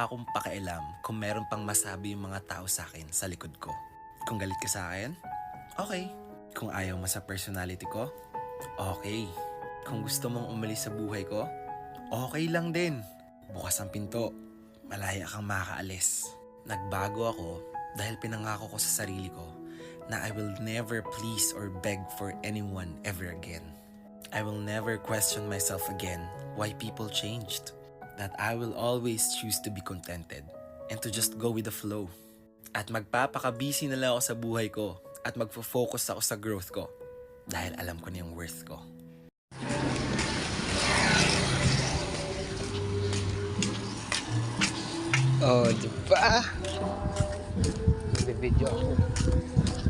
wala akong pakialam kung meron pang masabi yung mga tao sa akin sa likod ko. Kung galit ka sa akin, okay. Kung ayaw mo sa personality ko, okay. Kung gusto mong umalis sa buhay ko, okay lang din. Bukas ang pinto, malaya kang makakaalis. Nagbago ako dahil pinangako ko sa sarili ko na I will never please or beg for anyone ever again. I will never question myself again why people changed. That I will always choose to be contented and to just go with the flow. At magpapaka-busy na lang ako sa buhay ko at magfo-focus ako sa growth ko dahil alam ko na yung worth ko. Oh, diba? May video ako.